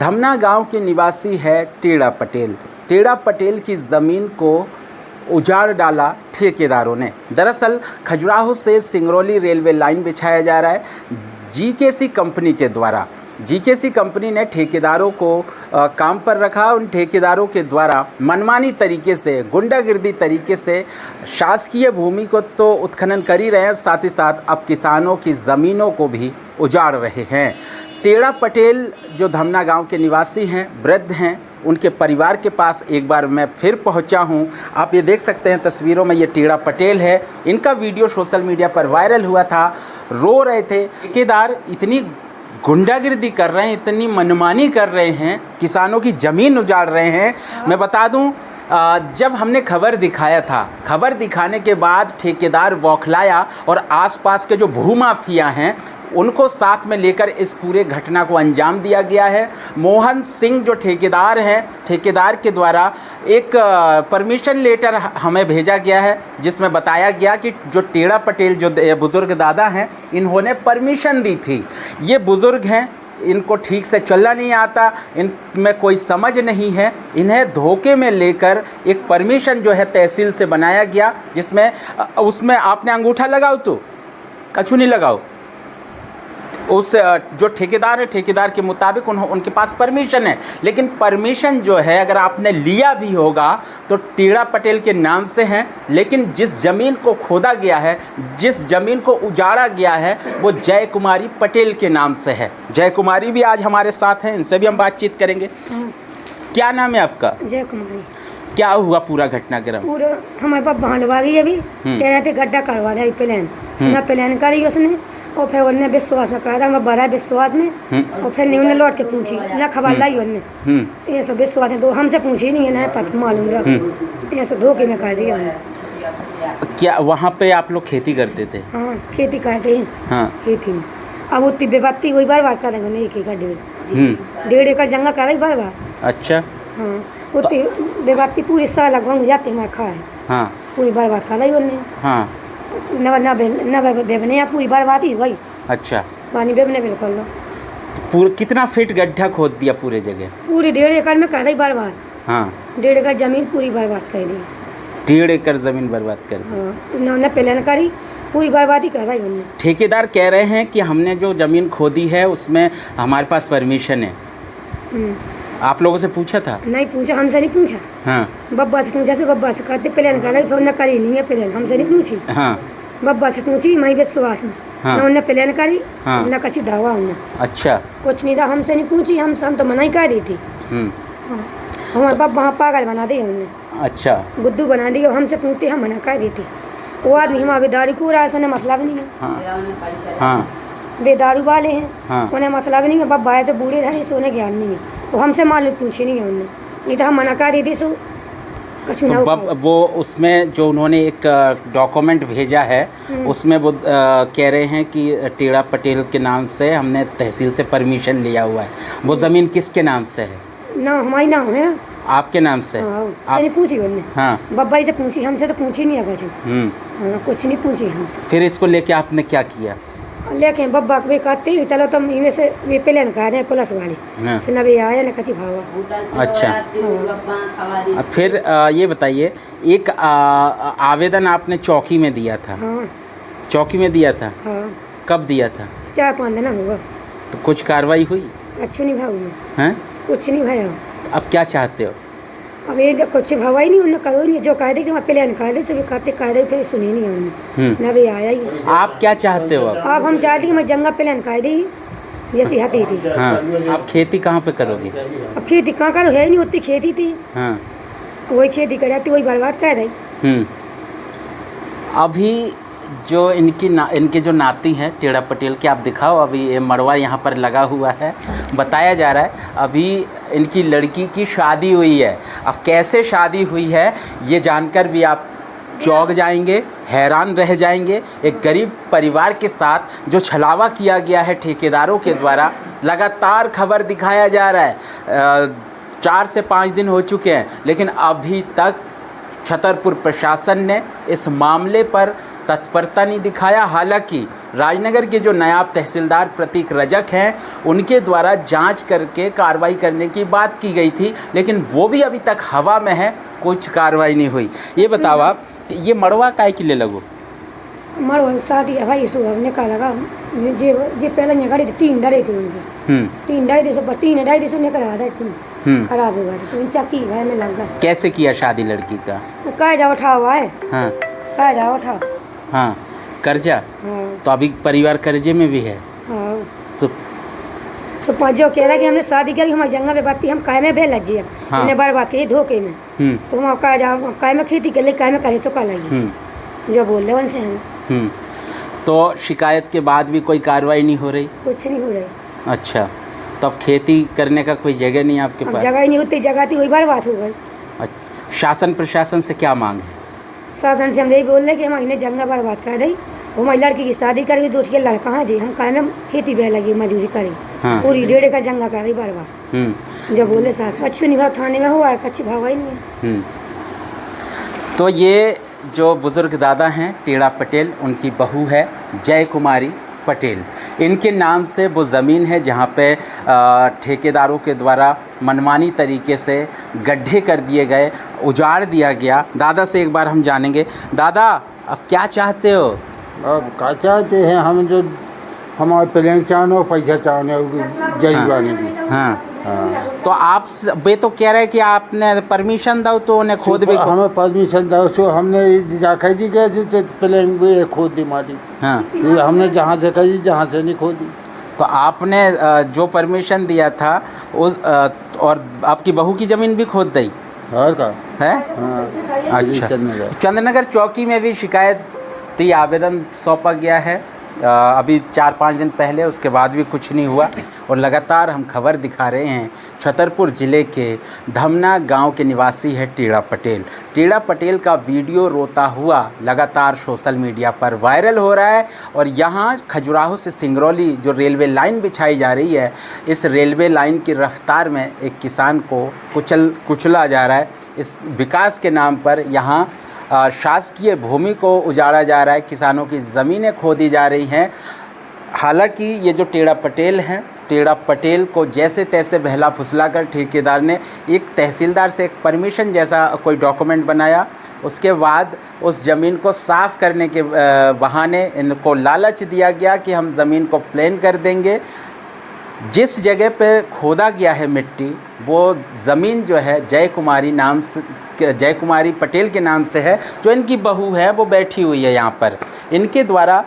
धमना गांव के निवासी है टेढ़ा पटेल। टेढ़ा पटेल की ज़मीन को उजाड़ डाला ठेकेदारों ने। दरअसल खजुराहो से सिंगरौली रेलवे लाइन बिछाया जा रहा है जीकेसी कंपनी के द्वारा। जीकेसी कंपनी ने ठेकेदारों को काम पर रखा। उन ठेकेदारों के द्वारा मनमानी तरीके से, गुंडागिर्दी तरीके से शासकीय भूमि को तो उत्खनन कर ही रहे हैं, साथ ही साथ अब किसानों की ज़मीनों को भी उजाड़ रहे हैं। टेढ़ा पटेल जो धमना गांव के निवासी हैं, वृद्ध हैं, उनके परिवार के पास एक बार मैं फिर पहुंचा हूं। आप ये देख सकते हैं तस्वीरों में, ये टेढ़ा पटेल है। इनका वीडियो सोशल मीडिया पर वायरल हुआ था। रो रहे थे। ठेकेदार इतनी गुंडागिर्दी कर रहे हैं, इतनी मनमानी कर रहे हैं, किसानों की ज़मीन उजाड़ रहे हैं। मैं बता दूं, जब हमने खबर दिखाया था, खबर दिखाने के बाद ठेकेदार बौखलाया और आसपास के जो भूमाफिया हैं उनको साथ में लेकर इस पूरे घटना को अंजाम दिया गया है। मोहन सिंह जो ठेकेदार हैं, ठेकेदार के द्वारा एक परमिशन लेटर हमें भेजा गया है जिसमें बताया गया कि जो टेढ़ा पटेल जो बुज़ुर्ग दादा हैं, इन्होंने परमिशन दी थी। ये बुज़ुर्ग हैं, इनको ठीक से चलना नहीं आता, इनमें कोई समझ नहीं है। इन्हें धोखे में लेकर एक परमिशन जो है तहसील से बनाया गया, जिसमें उसमें आपने अंगूठा लगाओ तो कछु नहीं लगाओ। उस जो ठेकेदार है, ठेकेदार के मुताबिक उनके पास परमिशन है, लेकिन परमिशन जो है अगर आपने लिया भी होगा तो टेढ़ा पटेल के नाम से है, लेकिन जिस ज़मीन को खोदा गया है, जिस ज़मीन को उजाड़ा गया है, वो जय कुमारी पटेल के नाम से है। जय कुमारी भी आज हमारे साथ हैं, इनसे भी हम बातचीत करेंगे। क्या नाम है आपका? जय कुमारी। क्या हुआ पूरा घटनाक्रम? पूरा हमारे पास बहलवा गई अभी, कह रहे थे गड्ढा करवा रहे प्लान, सुना प्लान करी उसने, और फिर उन्होंने विश्वास में कहा था, मैं बड़ा विश्वास में, और फिर नहीं उन्हें लौट के पूछी ना खबर लाई उन्होंने। ये सब विश्वास है, तो हमसे पूछी नहीं है ना, पता मालूम रहा, ये सब धोखे में कर दिया उन्होंने। क्या वहाँ पे आप लोग खेती करते थे? हाँ, खेती करते हैं। हाँ, खेती में अब उतनी बेबत्ती हुई, बर्बाद कर रहे, 1 एकड़ 1.5 एकड़ जंगल कर रही बर्बाद। अच्छा। हाँ, उतनी बेबत्ती पूरी साल लगभग जाते हैं खा है। हाँ, पूरी बर्बाद कर रही उन्होंने। हाँ, बेबने पूरी बर्बादी हुई। अच्छा, पानी बेबने बिल्कुल पूरा कितना फीट गड्ढा खोद दिया पूरे जगह? पूरी 1.5 एकड़ में कर दी बर्बाद। हाँ, 1.5 एकड़ जमीन पूरी बर्बाद कर दी। 1.5 एकड़ जमीन बर्बाद कर दी। हाँ, उन्होंने प्लान करी, पूरी बर्बादी कर रही उन्होंने। ठेकेदार कह रहे हैं कि हमने जो जमीन खोदी है उसमें हमारे पास परमिशन है। आप लोगों से पूछा था? नहीं पूछा, हमसे नहीं पूछा। हाँ, बब्बा से पूछा, से बब्बा से करते प्लान कर रही, फिर उन्होंने करी नहीं है प्लान, हमसे नहीं पूछी। हाँ, बब्बा से पूछी, मैं विश्वास में। हाँ, उन्होंने प्लान करी। हाँ, उन्होंने कच्ची धावा उन्होंने। अच्छा, कुछ नहीं था, हमसे नहीं पूछी, हम तो मना ही कर दी थी। हाँ, हमारे बब्बा पागल बना दिए उन्होंने। अच्छा, गुद्दू बना दिए, हमसे पूछते हम मना कर दी थी। वो आदमी हमारे बेदारी को रहा है, उन्हें मतलब नहीं है। हाँ, बेदारू वाले हैं। हाँ, उन्हें मतलब नहीं है, बब्बा ऐसे बूढ़े रहे, सोने ज्ञान नहीं है, वो हमसे मालूम पूछी नहीं है उन्होंने, ये तो हम मना कर दी थी। सो तो वो उसमें जो उन्होंने एक डॉक्यूमेंट भेजा है उसमें वो कह रहे हैं कि टेढ़ा पटेल के नाम से हमने तहसील से परमिशन लिया हुआ है। वो ज़मीन किसके नाम से है? ना हमारी नाम है। आपके नाम से? आप नहीं पूछी उन्होंने। हाँ, बब्बा से पूछी, हमसे तो पूछी नहीं है कुछ। हाँ, कुछ नहीं पूछी हमसे। फिर इसको लेके आपने क्या किया? लेके बब्बा को भी कहते ही चलो तुम इनमें से वे प्लान कह रहे हैं पुलिस वाले। हाँ, सुना भी आया ना कच्ची भावा। अच्छा। हाँ, फिर ये बताइए, एक आवेदन आपने चौकी में दिया था? हाँ, चौकी में दिया था। हाँ, कब दिया था? 4-5 दिन हुआ। तो कुछ कार्रवाई हुई? कुछ नहीं भाई में। कुछ नहीं भाई। अब क्या चाहते हो? अब ये कुछ भवाई नहीं, उन्होंने करो नहीं, जो कह दे कि मैं प्लान कह दे, सभी कहते कह दे, फिर सुनी नहीं उन्होंने, ना भी आया ही। आप क्या चाहते हो? अब हम चाहते कि मैं जंगल प्लान कह दी जैसी हती थी। हाँ, आप खेती कहाँ पे करोगे? अब खेती कहाँ करो, है नहीं, उतनी खेती थी। हाँ, वही खेती कराती, वही बर्बाद कर रही। अभी जो इनके जो नाती हैं टेढ़ा पटेल के, आप दिखाओ, अभी ये मड़वा यहाँ पर लगा हुआ है। बताया जा रहा है अभी इनकी लड़की की शादी हुई है। अब कैसे शादी हुई है ये जानकर भी आप चौंक जाएंगे, हैरान रह जाएंगे। एक गरीब परिवार के साथ जो छलावा किया गया है ठेकेदारों के द्वारा, लगातार खबर दिखाया जा रहा है। 4 से 5 दिन हो चुके हैं, लेकिन अभी तक छतरपुर प्रशासन ने इस मामले पर तत्परता नहीं दिखाया। हालांकि राजनगर के जो नायब तहसीलदार प्रतीक रजक हैं उनके द्वारा जांच करके कार्रवाई करने की बात की गई थी, लेकिन वो भी अभी तक हवा में है, कुछ कार्रवाई नहीं हुई। ये बताओ आप कि ये मड़वा काय के लिए लगो? मड़वा शादी है भाई, सुबह निकाला का जे पहले यहाँ गाड़ी 3 डरे थे उनके, 3 ढाई दिसों पर 3 ढाई दिसों निकल था, 3 खराब हो गया तो चक्की घर में लग गया। कैसे किया शादी लड़की का? कर्जा उठा हुआ है। हाँ कर्जा उठा। हाँ कर्जा। हाँ। तो अभी परिवार कर्जे में भी है। हाँ। तो जो कह रहा है कि हमने शादी करी, हमारी जंगल में बात हम काय में भेल लग जिए। हाँ। हमने बर्बाद करी धोखे में। सो हम काय में खेती कर ले, काय में करे चुका लगी जो बोल रहे उनसे हम। तो शिकायत के बाद भी कोई कार्रवाई नहीं हो रही? कुछ नहीं हो रही। अच्छा, तो अब खेती करने का कोई जगह नहीं आपके पास? जगह ही नहीं होती, जगह थी वही बर्बाद हो गई। शासन प्रशासन से क्या मांग है? शासन से हम यही बोल रहे कि हम इन्हें जंगल बर्बाद कर दी, हमारी लड़की की शादी करी, 2 लड़का है जी, हम काय में खेती बह लगी, मजदूरी करी। हाँ। पूरी 1.5 एकड़ जंगल कर रही बर्बाद। जब बोले सास अच्छी नहीं हुआ, थाने में हुआ है, अच्छी भाव ही नहीं है। तो ये जो बुज़ुर्ग दादा हैं टेढ़ा पटेल, उनकी बहू है जय कुमारी पटेल। इनके नाम से वो ज़मीन है जहाँ पे ठेकेदारों के द्वारा मनमानी तरीके से गड्ढे कर दिए गए, उजाड़ दिया गया। दादा से एक बार हम जानेंगे। दादा, अब क्या चाहते हो? अब क्या चाहते हैं हम? जो हमारे प्लेन चाहने पैसा चाहने जजवाने की। हाँ हाँ। तो आप वे तो कह रहे हैं कि आपने परमिशन दो तो उन्हें खोद भी, हमें परमिशन दो सो हमने जाकर जी गए प्लेन भी खोद दी माटी। हाँ। हमने जहाँ से कही जहाँ से नहीं खोदी। तो आपने जो परमिशन दिया था उस और आपकी बहू की ज़मीन भी खोद दी और का है? हाँ। अच्छा, चंद्रनगर चौकी में भी शिकायती आवेदन सौंपा गया है अभी 4-5 दिन पहले, उसके बाद भी कुछ नहीं हुआ। और लगातार हम खबर दिखा रहे हैं, छतरपुर ज़िले के धमना गांव के निवासी है टेढ़ा पटेल। टेढ़ा पटेल का वीडियो रोता हुआ लगातार सोशल मीडिया पर वायरल हो रहा है। और यहाँ खजुराहो से सिंगरौली जो रेलवे लाइन बिछाई जा रही है, इस रेलवे लाइन की रफ्तार में एक किसान को कुचला जा रहा है। इस विकास के नाम पर यहाँ शासकीय भूमि को उजाड़ा जा रहा है, किसानों की ज़मीनें खोदी जा रही हैं। हालांकि ये जो टेढ़ा पटेल हैं, टेढ़ा पटेल को जैसे तैसे बहला फुसला कर ठेकेदार ने एक तहसीलदार से एक परमिशन जैसा कोई डॉक्यूमेंट बनाया, उसके बाद उस ज़मीन को साफ़ करने के बहाने इनको लालच दिया गया कि हम ज़मीन को प्लेन कर देंगे। जिस जगह पे खोदा गया है मिट्टी, वो ज़मीन जो है जय कुमारी पटेल के नाम से है। जो इनकी बहू है वो बैठी हुई है यहाँ पर। इनके द्वारा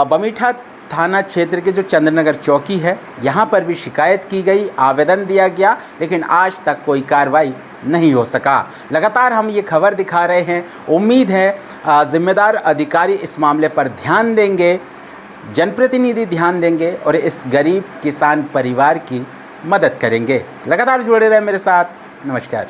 बमीठा थाना क्षेत्र के जो चंद्रनगर चौकी है, यहाँ पर भी शिकायत की गई, आवेदन दिया गया, लेकिन आज तक कोई कार्रवाई नहीं हो सका। लगातार हम ये खबर दिखा रहे हैं। उम्मीद है ज़िम्मेदार अधिकारी इस मामले पर ध्यान देंगे, जनप्रतिनिधि ध्यान देंगे और इस गरीब किसान परिवार की मदद करेंगे। लगातार जुड़े रहें मेरे साथ। नमस्कार।